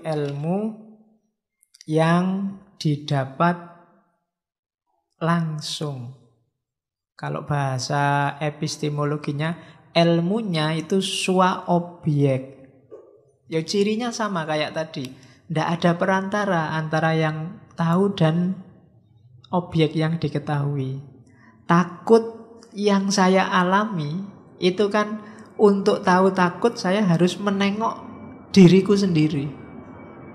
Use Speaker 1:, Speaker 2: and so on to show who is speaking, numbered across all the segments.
Speaker 1: ilmu yang didapat langsung. Kalau bahasa epistemologinya, ilmunya itu sua objek. Ya cirinya sama kayak tadi. Tidak ada perantara antara yang tahu dan objek yang diketahui. Takut yang saya alami itu kan, untuk tahu takut saya harus menengok diriku sendiri,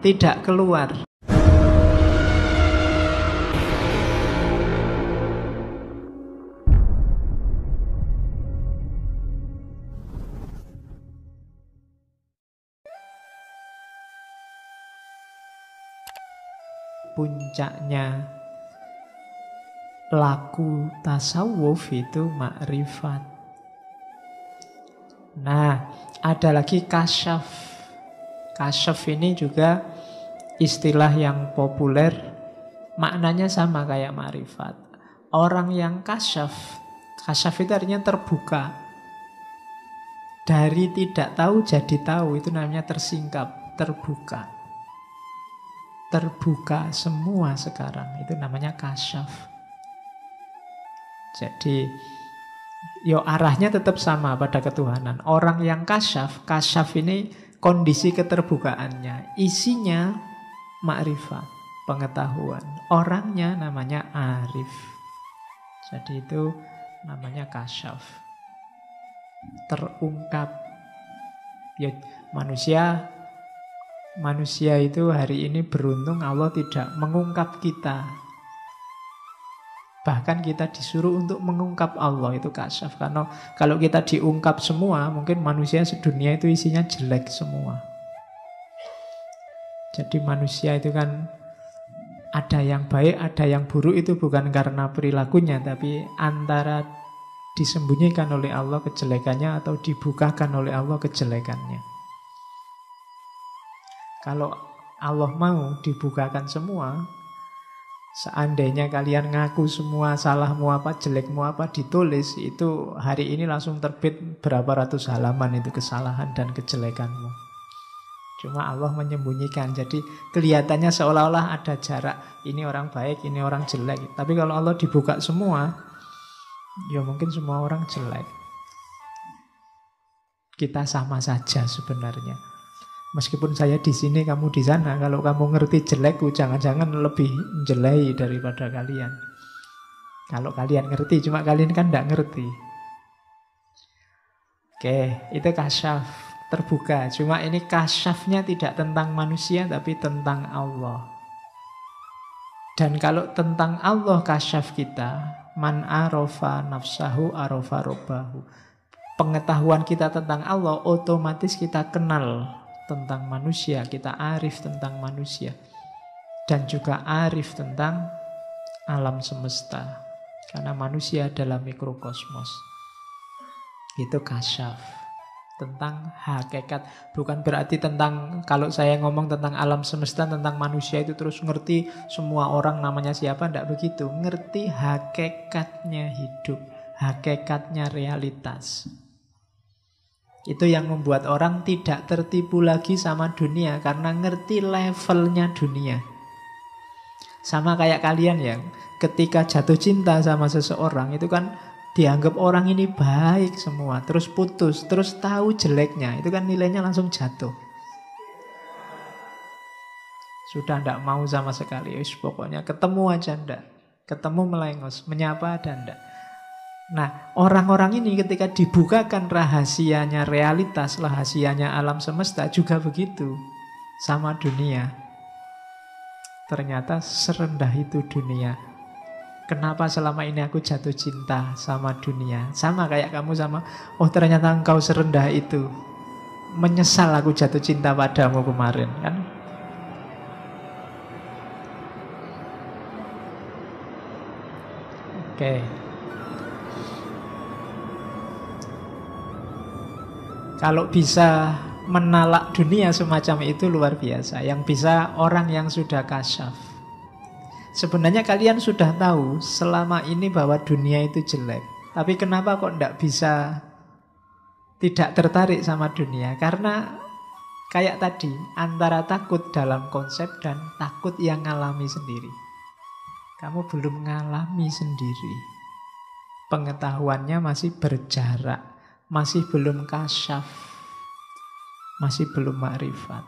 Speaker 1: tidak keluar. Puncaknya laku tasawuf itu makrifat. Nah, ada lagi kasyaf. Kasyaf ini juga istilah yang populer, maknanya sama kayak makrifat. Orang yang kasyaf itu artinya terbuka. Dari tidak tahu jadi tahu, itu namanya tersingkap, terbuka. Terbuka semua sekarang, itu namanya kasyaf. Jadi arahnya tetap sama pada ketuhanan. Orang yang kasyaf ini kondisi keterbukaannya, isinya makrifat, pengetahuan. Orangnya namanya arif. Jadi itu namanya kasyaf, terungkap. Ya, manusia itu hari ini beruntung Allah tidak mengungkap kita. Bahkan kita disuruh untuk mengungkap Allah, itu kasyaf. Karena kalau kita diungkap semua, mungkin manusia sedunia itu isinya jelek semua. Jadi manusia itu kan ada yang baik, ada yang buruk, itu bukan karena perilakunya, tapi antara disembunyikan oleh Allah kejelekannya atau dibukakan oleh Allah kejelekannya. Kalau Allah mau dibukakan semua, seandainya kalian ngaku semua salahmu apa, jelekmu apa ditulis, itu hari ini langsung terbit berapa ratus halaman itu kesalahan dan kejelekanmu. Cuma Allah menyembunyikan, jadi kelihatannya seolah-olah ada jarak. Ini orang baik, ini orang jelek. Tapi kalau Allah dibuka semua, ya mungkin semua orang jelek. Kita sama saja sebenarnya. Meskipun saya di sini, kamu di sana, kalau kamu ngerti jelekku, jangan-jangan lebih jelek daripada kalian. Kalau kalian ngerti, cuma kalian kan tidak ngerti. Oke, itu kasyaf, terbuka. Cuma ini kasyafnya tidak tentang manusia, tapi tentang Allah. Dan kalau tentang Allah kasyaf kita, man arofa nafsahu arofa robbahu. Pengetahuan kita tentang Allah, otomatis kita kenal tentang manusia, kita arif tentang manusia, dan juga arif tentang alam semesta, karena manusia adalah mikrokosmos. Itu kasyaf, tentang hakikat. Bukan berarti tentang, kalau saya ngomong tentang alam semesta, tentang manusia itu terus ngerti semua orang namanya siapa, tidak begitu. Ngerti hakikatnya hidup, hakikatnya realitas. Itu yang membuat orang tidak tertipu lagi sama dunia, karena ngerti levelnya dunia. Sama kayak kalian ya, ketika jatuh cinta sama seseorang, itu kan dianggap orang ini baik semua, terus putus, terus tahu jeleknya, itu kan nilainya langsung jatuh. Sudah tidak mau sama sekali, pokoknya ketemu aja ndak, ketemu melengos, menyapa ada ndak. Nah, orang-orang ini ketika dibukakan rahasianya realitas, rahasianya alam semesta, juga begitu sama dunia. Ternyata serendah itu dunia. Kenapa selama ini aku jatuh cinta sama dunia? Sama kayak kamu sama, oh ternyata engkau serendah itu. Menyesal aku jatuh cinta padamu kemarin, kan? Oke. Kalau bisa menalak dunia semacam itu luar biasa. Yang bisa orang yang sudah kasyaf. Sebenarnya kalian sudah tahu selama ini bahwa dunia itu jelek. Tapi kenapa kok tidak bisa tidak tertarik sama dunia? Karena Kayak tadi, antara takut dalam konsep dan takut yang ngalami sendiri. Kamu belum ngalami sendiri. Pengetahuannya masih berjarak, masih belum kasyaf, masih belum makrifat.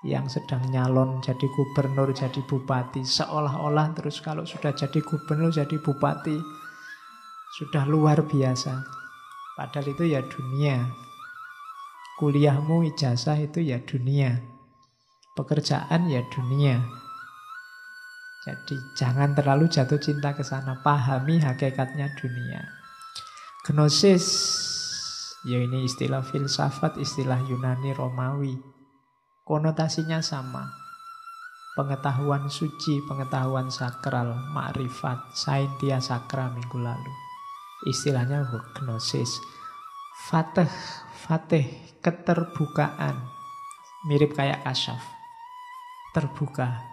Speaker 1: Yang sedang nyalon jadi gubernur, jadi bupati, seolah-olah terus kalau sudah jadi gubernur, jadi bupati, sudah luar biasa. Padahal itu ya dunia. Kuliahmu, ijazah itu ya dunia. Pekerjaan ya dunia. Jadi jangan terlalu jatuh cinta ke sana. Pahami hakikatnya dunia. Gnosis, ya ini istilah filsafat, istilah Yunani Romawi. Konotasinya sama. Pengetahuan suci, pengetahuan sakral, makrifat, saintia sakra minggu lalu. Istilahnya gnosis. Fatih, keterbukaan. Mirip kayak kasyaf. Terbuka.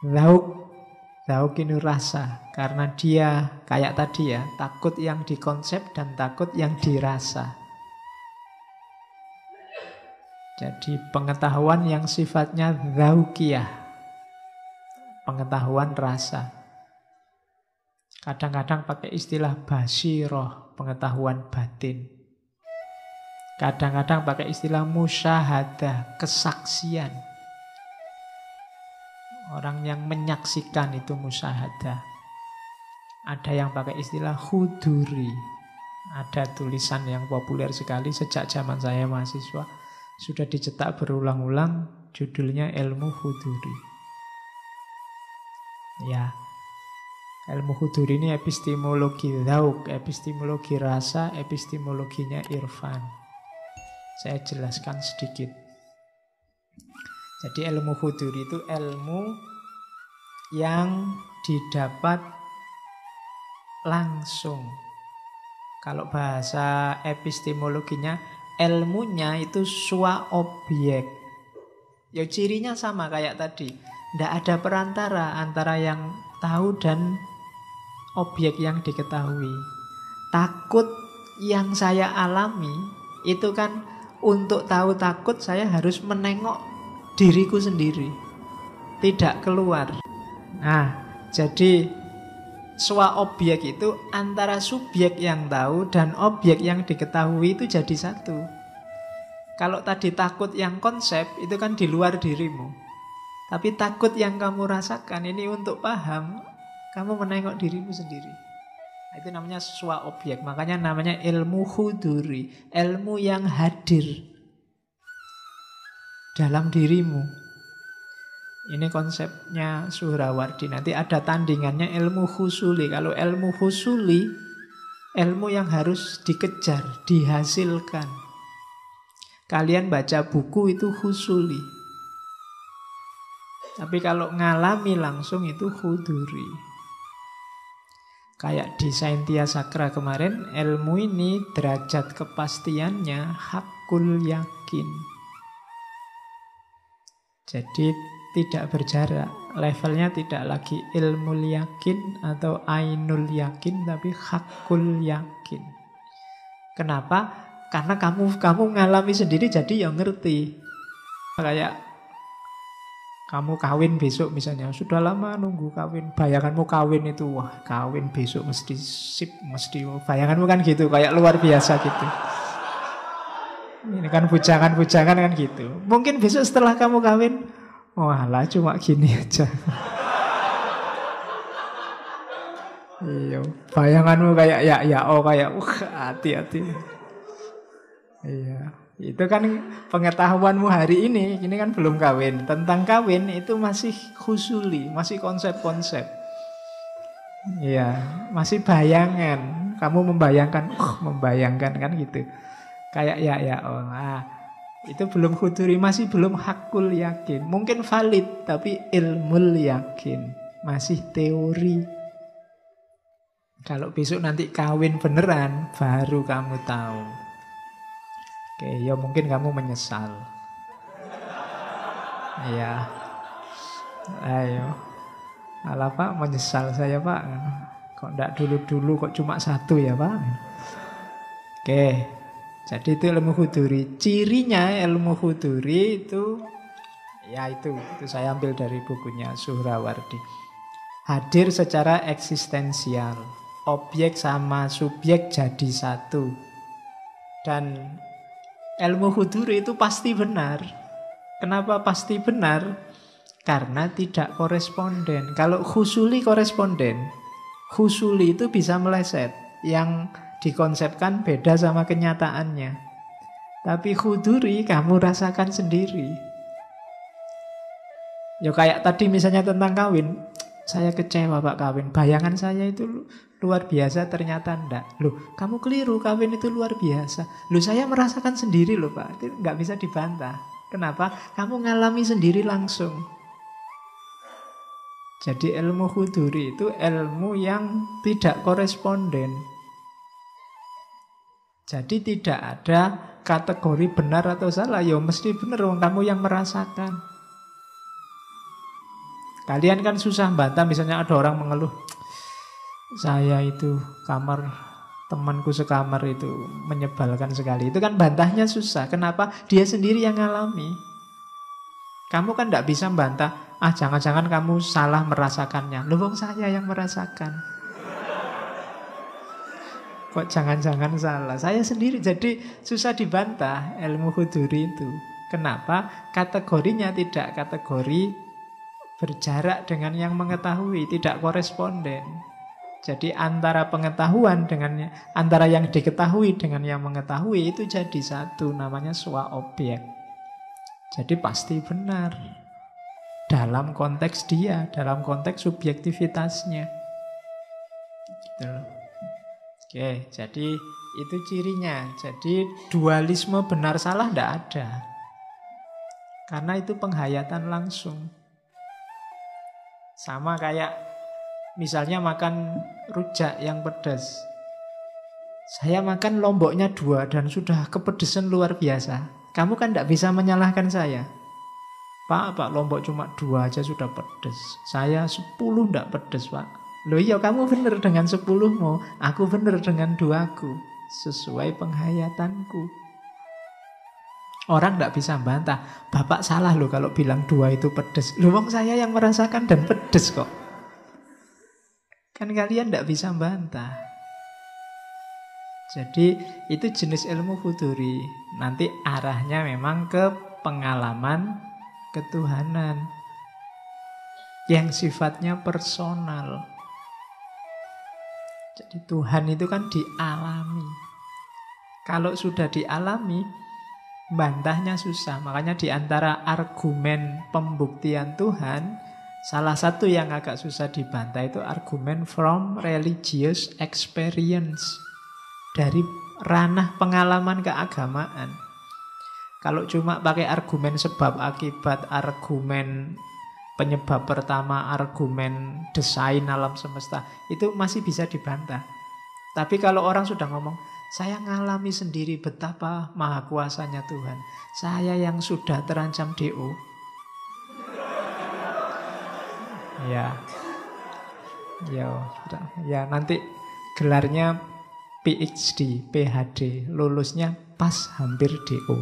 Speaker 1: Zauk ini rasa. Karena dia kayak tadi ya, takut yang dikonsep dan takut yang dirasa. Jadi pengetahuan yang sifatnya zaukiyah. Pengetahuan rasa. Kadang-kadang pakai istilah basiroh, pengetahuan batin. Kadang-kadang pakai istilah musyahadah, kesaksian. Orang yang menyaksikan itu musyahadah. Ada yang pakai istilah huduri. Ada tulisan yang populer sekali sejak zaman saya mahasiswa. Sudah dicetak berulang-ulang, judulnya ilmu huduri. Ya, ilmu huduri ini epistemologi zauk, epistemologi rasa, epistemologinya irfan. Saya jelaskan sedikit. Jadi ilmu huduri itu ilmu yang didapat langsung. Kalau bahasa epistemologinya, ilmunya itu sua objek. Ya cirinya sama kayak tadi. Tidak ada perantara antara yang tahu dan objek yang diketahui. Takut yang saya alami itu kan untuk tahu takut saya harus menengok diriku sendiri. Tidak keluar. Nah, jadi sua objek itu antara subjek yang tahu dan objek yang diketahui itu jadi satu. Kalau tadi takut yang konsep itu kan di luar dirimu. Tapi takut yang kamu rasakan ini untuk paham, kamu menengok dirimu sendiri. Itu namanya sua objek. Makanya namanya ilmu huduri, ilmu yang hadir dalam dirimu. Ini konsepnya Suhrawardi. Nanti ada tandingannya ilmu husuli. Kalau ilmu husuli, ilmu yang harus dikejar, dihasilkan. Kalian baca buku itu husuli. Tapi kalau ngalami langsung itu huduri. Kayak di Saintia Sakra kemarin, ilmu ini derajat kepastiannya hakul yakin. Jadi tidak berjarak. Levelnya tidak lagi ilmu yakin atau ainul yakin, tapi hakul yakin. Kenapa? Karena kamu ngalami sendiri, jadi ya ngerti. Kayak kamu kawin besok misalnya, sudah lama nunggu kawin. Bayanganmu kawin itu, wah kawin besok mesti sip, mesti. Bayanganmu kan gitu, kayak luar biasa gitu. Ini kan bujangan-bujangan kan gitu. Mungkin besok setelah kamu kawin, walah cuma gini aja. Iya, bayanganmu kayak kayak hati-hati. Iya, itu kan pengetahuanmu hari ini kan belum kawin. Tentang kawin itu masih husuli, masih konsep-konsep. Iya, masih bayangan. Kamu membayangkan kan gitu. Kayak itu belum huduri, masih belum hakul yakin. Mungkin valid, tapi ilmul yakin, masih teori. Kalau besok nanti kawin beneran, baru kamu tahu. Oke, ya mungkin kamu menyesal. Iya. Ayo. Alah Pak, menyesal saya Pak. Kok enggak dulu-dulu, kok cuma satu ya Pak? Oke. Jadi itu ilmu huduri. Cirinya ilmu huduri itu, ya itu saya ambil dari bukunya Suhrawardi. Hadir secara eksistensial. Objek sama subjek jadi satu. Dan ilmu huduri itu pasti benar. Kenapa pasti benar? Karena tidak koresponden. Kalau husuli koresponden, husuli itu bisa meleset. Yang dikonsepkan beda sama kenyataannya. Tapi huduri kamu rasakan sendiri. Ya kayak tadi misalnya tentang kawin. Saya kecewa Pak kawin. Bayangan saya itu luar biasa, ternyata enggak. Loh, kamu keliru, kawin itu luar biasa. Loh, saya merasakan sendiri loh Pak. Itu enggak bisa dibantah. Kenapa? Kamu ngalami sendiri langsung. Jadi ilmu huduri itu ilmu yang tidak koresponden. Jadi tidak ada kategori benar atau salah. Ya mesti benar, kamu yang merasakan. Kalian kan susah bantah, misalnya ada orang mengeluh, saya itu kamar temanku sekamar itu menyebalkan sekali. Itu kan bantahnya susah. Kenapa? Dia sendiri yang ngalami. Kamu kan tidak bisa bantah, jangan-jangan kamu salah merasakannya. Loh, saya yang merasakan. Kok jangan-jangan salah? Saya sendiri, jadi susah dibantah ilmu huduri itu. Kenapa? Kategorinya tidak kategori berjarak dengan yang mengetahui, tidak koresponden. Jadi antara pengetahuan dengan antara yang diketahui dengan yang mengetahui itu jadi satu, namanya swa objek. Jadi pasti benar dalam konteks dia, dalam konteks subjektivitasnya. Gitu loh. Oke, jadi itu cirinya. Jadi dualisme benar salah tidak ada. Karena itu penghayatan langsung. Sama kayak misalnya makan rujak yang pedas. Saya makan lomboknya 2 dan sudah kepedesan luar biasa. Kamu kan tidak bisa menyalahkan saya. Pak, lombok cuma 2 aja sudah pedes. Saya 10 tidak pedes Pak. Loh iya, kamu benar dengan 10-mu. Aku benar dengan 2-ku. Sesuai penghayatanku. Orang tidak bisa bantah, Bapak salah loh kalau bilang 2 itu pedes. Loh, wong saya yang merasakan dan pedes kok. Kan kalian tidak bisa bantah. Jadi itu jenis ilmu huduri. Nanti arahnya memang ke pengalaman ketuhanan yang sifatnya personal. Jadi Tuhan itu kan dialami. Kalau sudah dialami, bantahnya susah. Makanya di antara argumen pembuktian Tuhan, salah satu yang agak susah dibantah itu argumen from religious experience. Dari ranah pengalaman keagamaan. Kalau cuma pakai argumen sebab akibat, argumen penyebab pertama, argumen desain alam semesta, itu masih bisa dibantah. Tapi kalau orang sudah ngomong, saya ngalami sendiri betapa maha kuasanya Tuhan. Saya yang sudah terancam DO. Ya nanti gelarnya PhD, PhD, lulusnya pas hampir DO.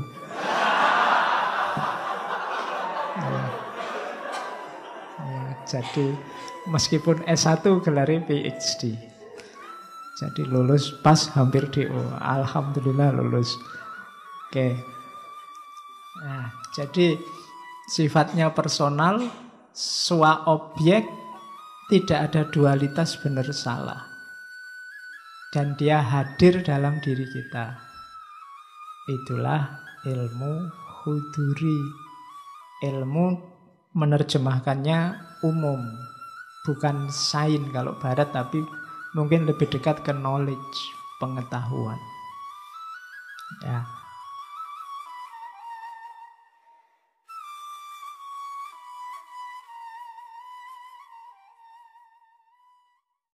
Speaker 1: Jadi meskipun S1 gelarnya PhD. Jadi lulus pas hampir DO. Alhamdulillah lulus. Oke. Nah, jadi sifatnya personal, swa objek, tidak ada dualitas benar salah. Dan dia hadir dalam diri kita. Itulah ilmu huduri. Ilmu menerjemahkannya umum. Bukan sains kalau barat, tapi mungkin lebih dekat ke knowledge, pengetahuan. Ya.